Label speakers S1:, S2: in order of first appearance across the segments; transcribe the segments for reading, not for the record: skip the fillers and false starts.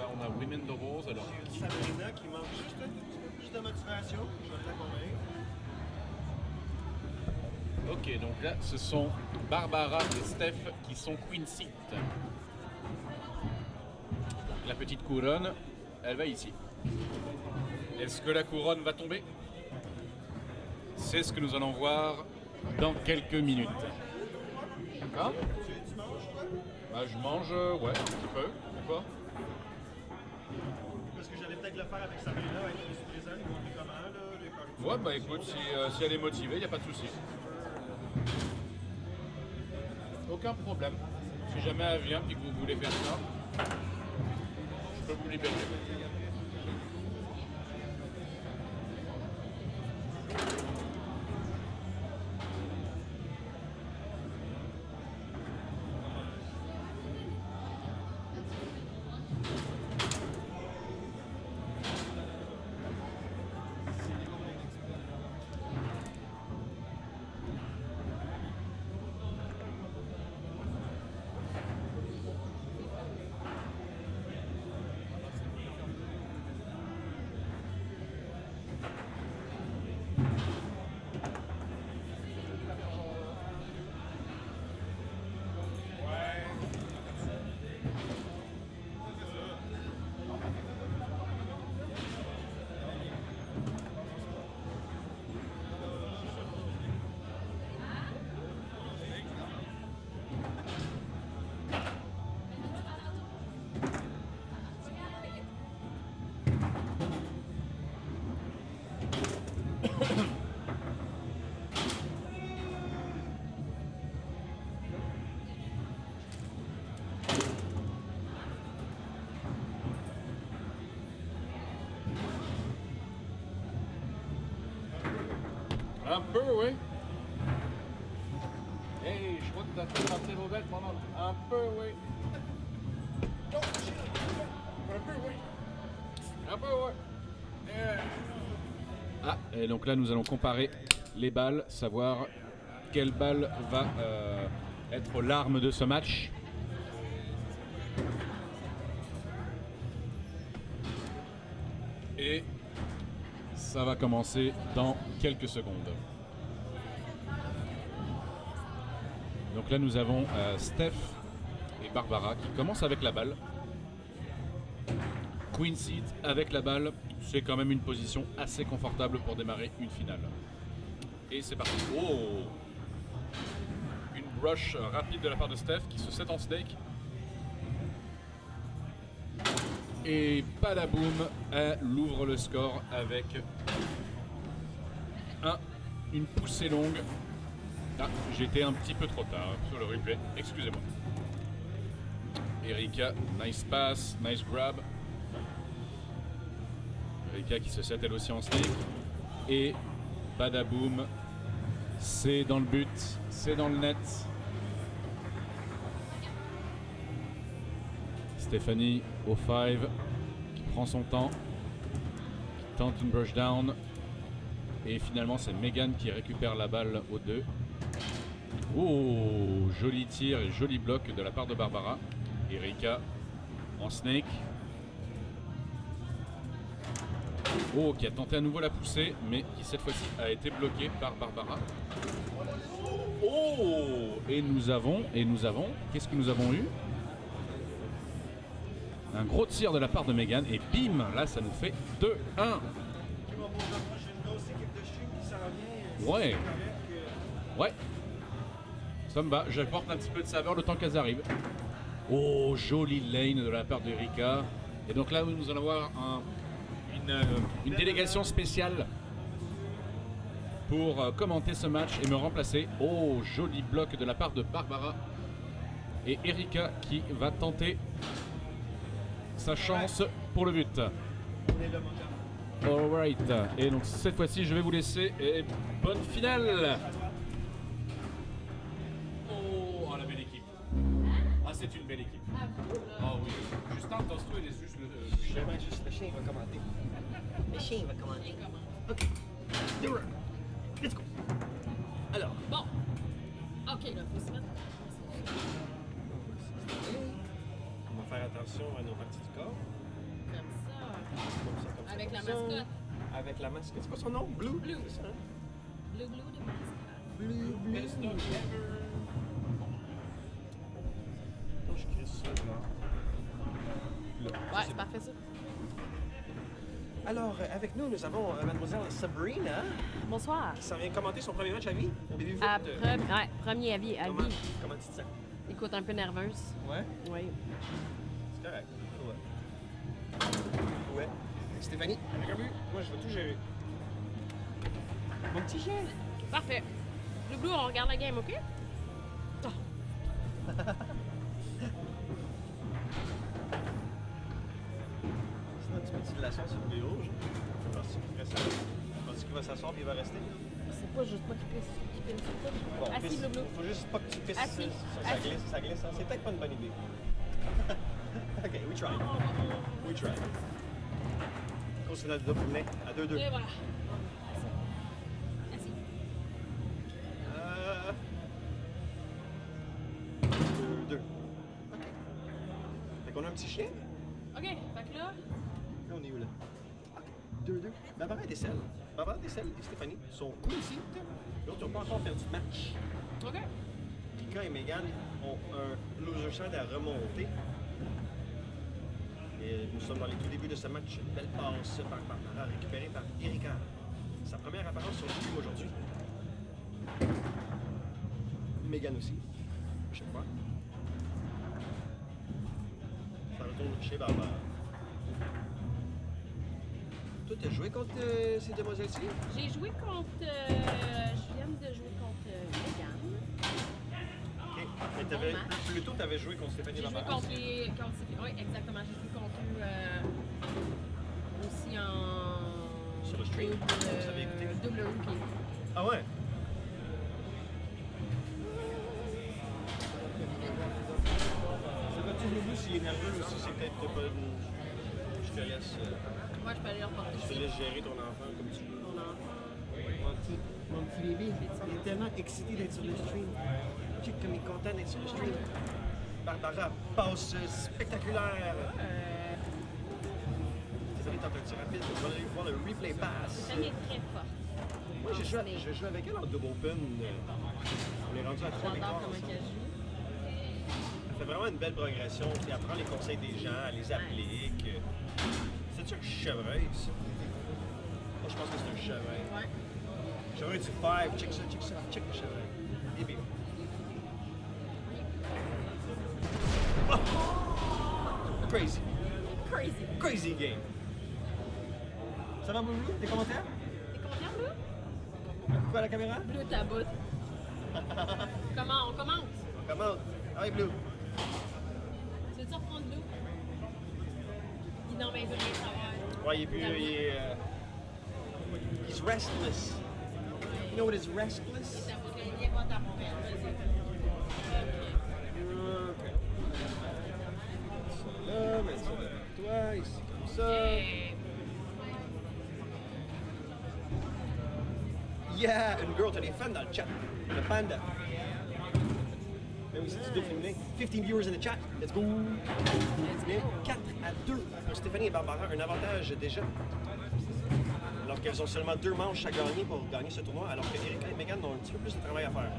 S1: là, on a Women Doubles. Alors,
S2: Sabrina qui manque juste de motivation. Je vais la convaincre.
S1: ok, donc là, ce sont Barbara et Steph qui sont Queen Seat. La petite couronne, elle va ici. Est-ce que la couronne va tomber? C'est ce que nous allons voir dans quelques minutes. Hein? Bah, je mange, ouais, un petit peu. Pourquoi?
S2: Parce que j'allais peut-être le faire avec Sabrina, avec les surprises, ils vont comment, là, les cartes.
S1: Ouais, bah écoute, si elle est motivée, il n'y a pas de souci. Aucun problème. Si jamais elle vient et que vous voulez faire ça, je peux vous libérer. Un peu, oui. Hey, je crois que tu as fait partir vos bêtes, mon oncle. Un peu, oui. Un peu, oui. Un peu, oui. Ah, et donc là, nous allons comparer les balles, savoir quelle balle va être l'arme de ce match. Et ça va commencer dans quelques secondes. Donc là nous avons Steph et Barbara qui commencent avec la balle. Queen Seat avec la balle, c'est quand même une position assez confortable pour démarrer une finale. Et c'est parti. Oh! Une brush rapide de la part de Steph qui se set en snake. Et badaboum, elle ouvre le score avec une poussée longue. Ah, j'étais un petit peu trop tard sur le replay, excusez-moi. Erika, nice pass, nice grab. Erika qui se set elle aussi en snake. Et badaboum, c'est dans le but, c'est dans le net. Stéphanie au 5 qui prend son temps, qui tente une brush down et finalement c'est Megan qui récupère la balle au 2. Oh, joli tir et joli bloc de la part de Barbara. Erika en snake. Oh, qui a tenté à nouveau la poussée mais qui cette fois-ci a été bloqué par Barbara. Oh, et nous avons, qu'est-ce que nous avons eu? Un gros tir de la part de Megan et bim, là ça nous fait 2-1. Ouais. Ouais. Ça me va, j'apporte un petit peu de saveur le temps qu'elles arrivent. Oh, jolie lane de la part d'Erika. Et donc là nous allons avoir une délégation spéciale pour commenter ce match et me remplacer. Oh, joli bloc de la part de Barbara. Et Erika qui va tenter sa chance pour le but. Alright. Et donc cette fois-ci je vais vous laisser. Et bonne finale. Oh, la belle équipe. Ah, c'est une belle équipe. Ah oui. Justin, tasse-toi et laisse juste le chien.
S2: Juste le chien va commenter. Le chien va commenter. Ok. Let's go. Alors.
S3: Bon. Ok, là, faut se mettre.
S2: On va faire attention à nos parties du corps.
S3: mascotte.
S2: Avec la mascotte. C'est quoi son nom? Blue?
S3: Blue.
S2: C'est ça, hein?
S3: Blue de mascotte.
S2: Blue.
S1: Best dog ever.
S2: Attends, je crée ça, genre. Là.
S3: Ouais, c'est parfait ça.
S2: Alors, avec nous avons mademoiselle Sabrina,
S4: Bonsoir.
S2: qui s'en vient commenter son premier match à vie. Au baby foot.
S4: Premier avis.
S2: Comment tu te sens?
S4: Écoute, un peu nerveuse.
S2: Ouais?
S4: Oui.
S2: C'est correct. Ouais. Stéphanie, avec un but, moi je vais tout gérer. Mon petit chien.
S4: Parfait. Blue, on regarde la game, OK?
S2: Sinon, un petit peu de dilation sur le rouge. Je pense qu'il va s'asseoir et il va rester.
S4: C'est pas juste pas qu'il pisse sur toi.
S2: Bon,
S4: Assis,
S2: pisse.
S4: Blue.
S2: Faut juste pas que tu pisses.
S4: Assis.
S2: Ça
S4: Assis.
S2: glisse, ça glisse. Hein. C'est peut-être pas une bonne idée. OK, we try. We try. Considère le double nez à 2-2.
S4: Et voilà. Assis.
S2: 2-2. OK. Fait qu'on a un petit chien.
S4: OK, fait que là,
S2: Là, on est où, là? OK. 2-2. Barbara Dessel. Barbara Dessel et Stéphanie sont cool ici. L'autre, ils n'ont pas encore perdu de match.
S4: OK.
S2: Rika et Megan ont un loser shot à remonter. Et nous sommes dans les tout débuts de ce match. Une belle passe par Barbara récupérée par Erika. Sa première apparence sur le stream aujourd'hui. Megan aussi. À chaque fois. Ça retourne chez Barbara. Toi, t'as joué contre ces demoiselles-ci?
S4: J'ai joué contre. Je viens de jouer contre Megan.
S2: OK. Mais t'avais,
S4: Bon match.
S2: plus tôt, t'avais joué contre Stéphanie
S4: J'ai joué
S2: Barbara.
S4: contre les. Oui, exactement. J'ai joué contre eux aussi en.
S2: Sur le stream? Vous avez écouté?
S4: Double rookie.
S2: Ah ouais? Ça va-tu nous s'il est nerveux ou si c'est peut-être pas une... Je te laisse,
S4: Moi, je peux aller leur porter
S2: je te
S4: ici.
S2: laisse gérer ton enfant comme tu veux.
S4: Mon enfant.
S2: Mon petit bébé, il est tellement excité d'être sur le stream. Check comme il est content d'être sur le stream. Barbara, passe spectaculaire. Stéphanie tente un tir rapide. On va aller voir le replay pass.
S4: Elle est très forte.
S2: Moi, j'ai joué avec elle en double open. On est rendu à 3
S4: J'adore
S2: victoires
S4: comment
S2: ensemble.
S4: elle joue.
S2: Elle fait vraiment une belle progression. Puis elle prend les conseils des gens, elle les applique. C'est-tu un chevreuil, ça? Moi, je pense que c'est un chevreuil.
S4: Ouais.
S2: Chevreuil du 5, check ça, check le chevreuil. Et bien. Oh! Crazy.
S4: Crazy.
S2: Crazy game. Ça va, Boulou? Tes commentaires?
S4: T'es content, Blue?
S2: Coucou à la caméra?
S4: Blue, ta botte. Comment? On commence?
S2: Comment? Ah oui, Blue.
S4: Tu veux-tu reprendre Blue? Non, mais il veut rien savoir.
S2: Ouais, il est plus. Il est. He's restless. You know what is restless?
S4: Ta botte, elle vient pas à Montréal.
S2: Ok. Là, mets ça devant toi, ici comme ça.
S4: Hey.
S2: Yeah, une girl, t'as des fans dans le chat. Le panda. Mais oui, c'est du féminin. 15 viewers in the chat. Let's go. Bien, 4-2 pour Stéphanie et Barbara. Un avantage déjà. Alors qu'elles ont seulement 2 manches à gagner pour gagner ce tournoi, alors que Erika et Megan ont un petit peu plus de travail à faire.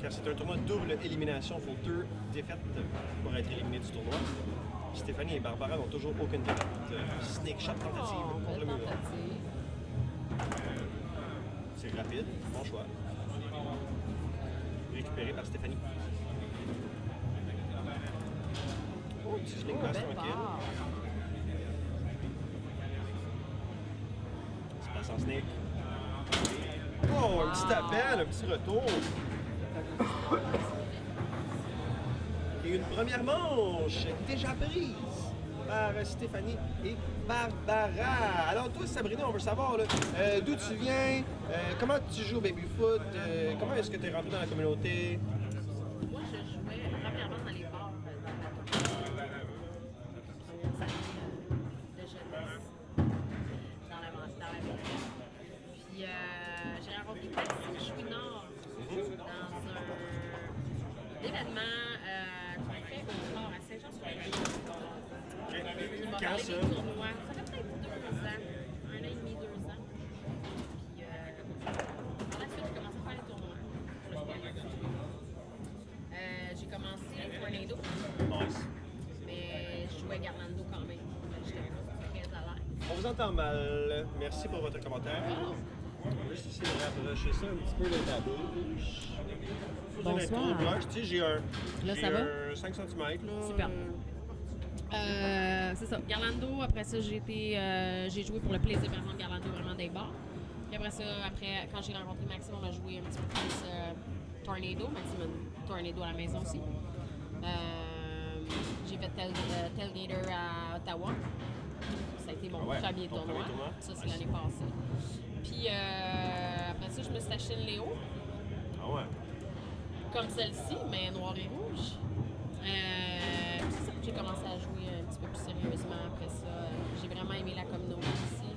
S2: Car c'est un tournoi double élimination. Il faut 2 défaites pour être éliminé du tournoi. Stéphanie et Barbara n'ont toujours aucune défaite. Snake shot tentative
S4: Oh,
S2: contre le
S4: belle
S2: mur.
S4: tentative.
S2: C'est rapide, bon choix. Récupéré par Stéphanie. Oh, petit sling pass
S4: Belle
S2: tranquille.
S4: barre.
S2: Se passe en snake. Oh, un petit appel, un petit retour. Et une première manche déjà prise par Stéphanie et Barbara. Alors toi, Sabrina, on veut savoir là, d'où tu viens, comment tu joues au baby-foot, comment est-ce que tu es rentré dans la communauté?
S4: Moi, je jouais premièrement dans les bars, dans ma première année de jeunesse, dans la ville. Puis j'ai rencontré Maxime Chouinard dans un événement qu'on fait au port à Saint-Jean-sur-le-Lac. Il m'a
S2: Quand
S4: parlé
S2: ça?
S4: des tournois. Ça fait peut-être 2 ans.
S2: vous entend mal. Merci pour votre commentaire. On va juste essayer de rapprocher ça un petit peu de ta bouche. Vous allez être trop
S3: Bonsoir.
S2: proche. Tu sais, j'ai un,
S3: Là,
S2: j'ai
S3: ça va?
S2: un 5 cm. Là.
S3: Super. C'est ça. Garlando, après ça, j'ai joué pour le plaisir, par exemple, Garlando vraiment des bars. Puis après ça, quand j'ai rencontré Maxime, on a joué un petit peu plus Tornado. Maxime a une Tornado à la maison aussi. J'ai fait Tailgater à Ottawa. Ça a été mon
S2: Ouais,
S3: premier
S2: ton
S3: tournoi.
S2: premier tournoi.
S3: Ça, c'est l'année passée. Puis après ça, je me suis acheté une Léo,
S2: Ah ouais.
S3: comme celle-ci, mais noir et rouge. Puis c'est ça que j'ai commencé à jouer un petit peu plus sérieusement après ça. J'ai vraiment aimé la communauté ici.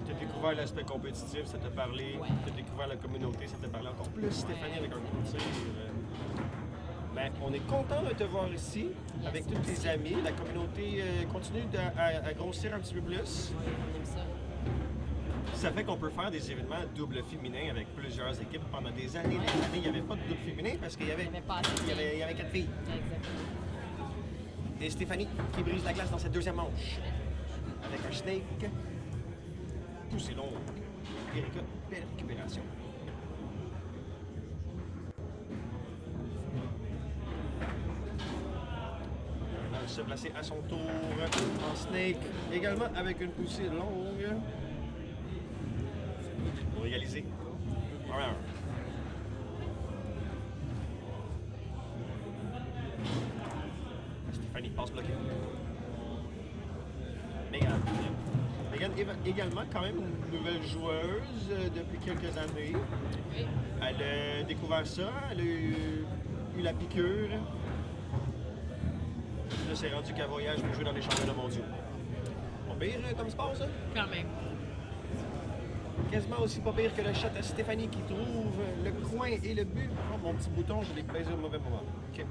S2: Tu as découvert l'aspect compétitif, ça t'a parlé.
S3: Ouais.
S2: Tu as découvert la communauté, ça t'a parlé encore plus. Stéphanie avec un gros tir. Ben, on est content de te voir ici, avec tous tes amis. La communauté continue à grossir un petit peu plus.
S3: On aime ça.
S2: Ça fait qu'on peut faire des événements double féminin avec plusieurs équipes. Pendant des années, il n'y avait pas de double féminin parce qu'il y avait,
S3: Il y avait pas assez de
S2: il y avait 4 filles.
S3: Exactement.
S2: Et Stéphanie qui brise la glace dans cette deuxième manche. Avec un snake. Poussé long. Erika, belle récupération. Elle va se placer à son tour en snake. Également avec une poussée longue. Pour égaliser. 1-1. Stéphanie passe bloquée. Megan. Megan est également quand même une nouvelle joueuse depuis quelques années.
S3: Oui.
S2: Elle a découvert ça, elle a eu la piqûre. Là, c'est rendu qu'elle voyage pour jouer dans les championnats mondiaux. Pas pire comme sport, ça?
S3: Quand même.
S2: Quasiment aussi pas pire que le shot à Stéphanie qui trouve le coin et le but. Oh, mon petit bouton, je l'ai baisé au mauvais moment. OK.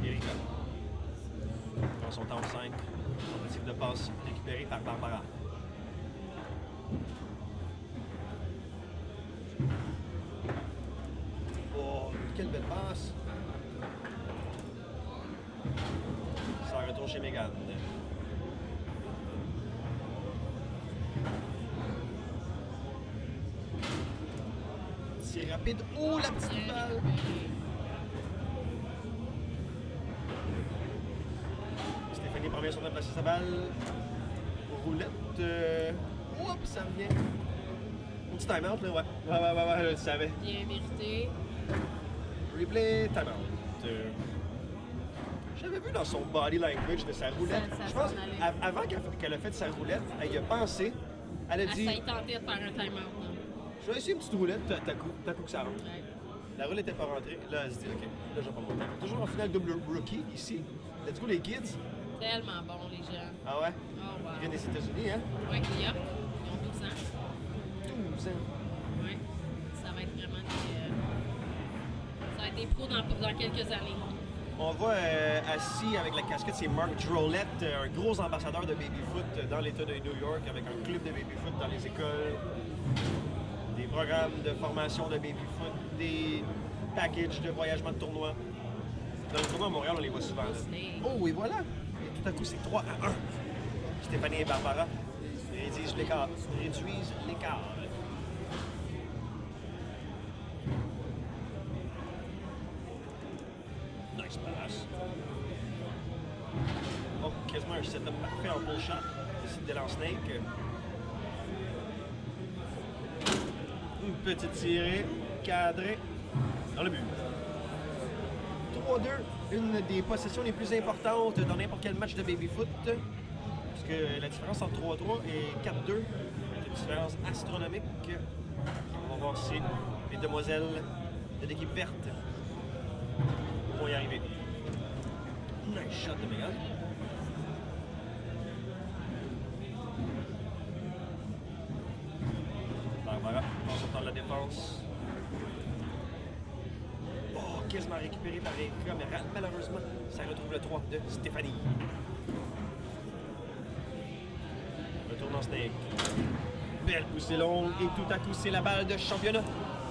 S2: Erika. Dans son temps 5. Tentative de passe récupérée par Barbara. Oh, quelle belle passe. Ça retourne chez Megan. C'est rapide. Oh, la petite balle! Stéphanie parvient à placer sa balle. Roulette. Oups, ça revient. Un petit time-out, là, ouais, je le savais.
S3: Bien mérité.
S2: Replay, time-out. J'avais vu dans son body language de sa roulette.
S4: Ça
S2: Je pense,
S4: s'en allait.
S2: avant qu'elle a fait sa roulette, elle y a pensé. Elle a dit,
S3: Ça y tentait de faire un time-out. non?
S2: je vais essayer une petite roulette, t'as coup que ça rentre.
S3: Ouais.
S2: La roulette n'est pas rentrée. Là, elle se dit, OK, là, je vais pas monter. Toujours en finale double rookie, ici. Let's go, les kids.
S3: Tellement bon, les gens.
S2: Ah ouais?
S3: Oh, wow.
S2: Ils viennent des États-Unis, hein?
S3: Oui, ils ont 12 ans.
S2: 12 ans.
S3: Oui. Ça va être vraiment ça va être des pros dans quelques années.
S2: On voit assis avec la casquette, c'est Mark Drollette, un gros ambassadeur de baby-foot dans l'État de New York, avec un club de baby-foot dans les écoles, des programmes de formation de baby-foot, des packages de voyagement de tournoi. Dans le tournoi à Montréal, on les voit souvent. Oh, et voilà! Et tout à coup, c'est 3-1. Stéphanie et Barbara réduisent l'écart. Nice pass. Oh, quasiment un setup parfait en pull shot. Décide de lancer Snake. Une petite tirée, cadrée, dans le but. 3-2, une des possessions les plus importantes dans n'importe quel match de baby-foot. Parce que la différence entre 3-3 et 4-2 est une différence astronomique. On va voir si les demoiselles de l'équipe verte vont y arriver. Nice shot de Megan. Barbara en sortant de la défense. Oh, quasiment récupéré par Erika, mais malheureusement, ça retrouve le 3 de Stéphanie. Retourne en Snake. Belle poussée longue et tout à coup, c'est la balle de championnat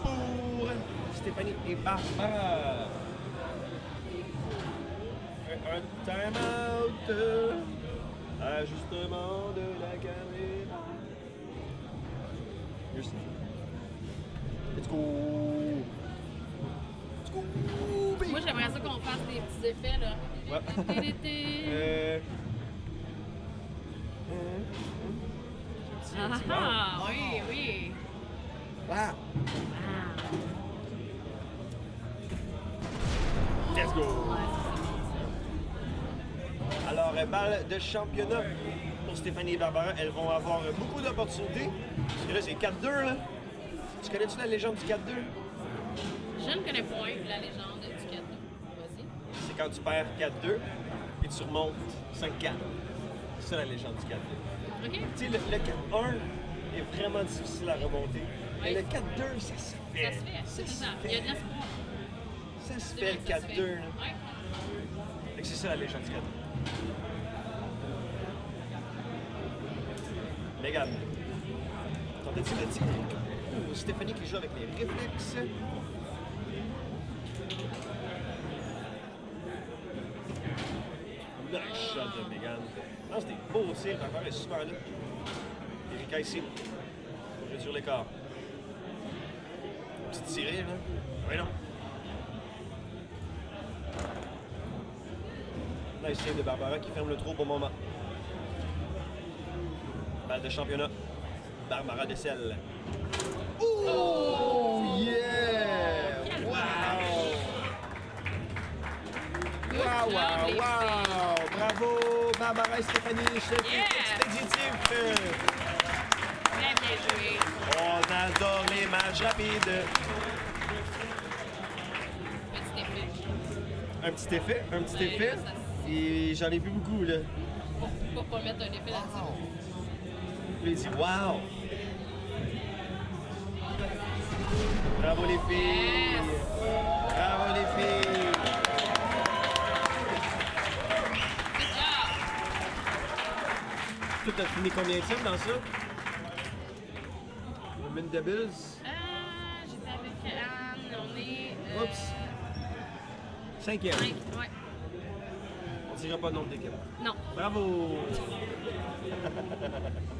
S2: pour Stéphanie et Barbara. Un time-out. Ajustement de la caméra. Here's- Let's go. Let's go, baby.
S3: Moi, j'aimerais ça qu'on fasse des petits effets, là.
S2: Ouais.
S3: Ah, oui, oui.
S2: Ah.
S3: Ah.
S2: Let's go.
S3: Ouais,
S2: Alors, balle de championnat pour Stéphanie et Barbara. Elles vont avoir beaucoup d'opportunités. Parce que là, c'est 4-2, là. Tu connais-tu la légende du 4-2?
S3: je ne connais point la légende du 4. Vas-y.
S2: C'est quand tu perds 4-2 et tu remontes 5-4. C'est ça la légende du 4-2.
S3: OK.
S2: Tu sais, le 4-1 est vraiment difficile à remonter. Mais
S3: Oui.
S2: le 4-2, ça se fait.
S3: Ça se fait, c'est ça. Il y a de l'espoir.
S2: Ça se
S3: C'est
S2: fait
S3: vrai
S2: le
S3: que ça se fait.
S2: 4-2. là.
S3: Ouais.
S2: Fait que c'est ça la légende du 4-2. Mégane. Tentative de tir. Oh, Stéphanie qui joue avec les réflexes. Nice shot de Mégane. Non, c'est des beaux tirs. L'affaire est super là. Erika ici. Pour réduire l'écart. Petite tirée, là. Oui, non. Nice save de Barbara qui ferme le trou au bon moment. Balle de championnat. Barbara Dessel. Oh! Yeah!
S3: Quelle
S2: Wow!
S3: Good
S2: Wow,
S3: job,
S2: wow,
S3: les
S2: wow! Bravo, Barbara et Stéphanie, chef
S3: Yeah!
S2: expéditif.
S3: filles. Très bien joué.
S2: On adore les matchs rapides.
S3: Petit effet.
S2: Un petit effet, un petit
S3: Ouais,
S2: effet.
S3: là, ça-
S2: Et j'en ai vu beaucoup, là.
S3: Pour pas mettre un effet là-dessus.
S2: Puis il dit wow! Bravo les filles!
S3: Yes!
S2: Bravo les filles!
S3: Good job.
S2: Tout a fini combien de temps dans ça? Women Doubles?
S3: J'étais avec Anne. On est.
S2: Oups! Cinquième.
S3: 5. Ouais.
S2: On dira pas le nombre d'équipes.
S3: Non.
S2: Bravo!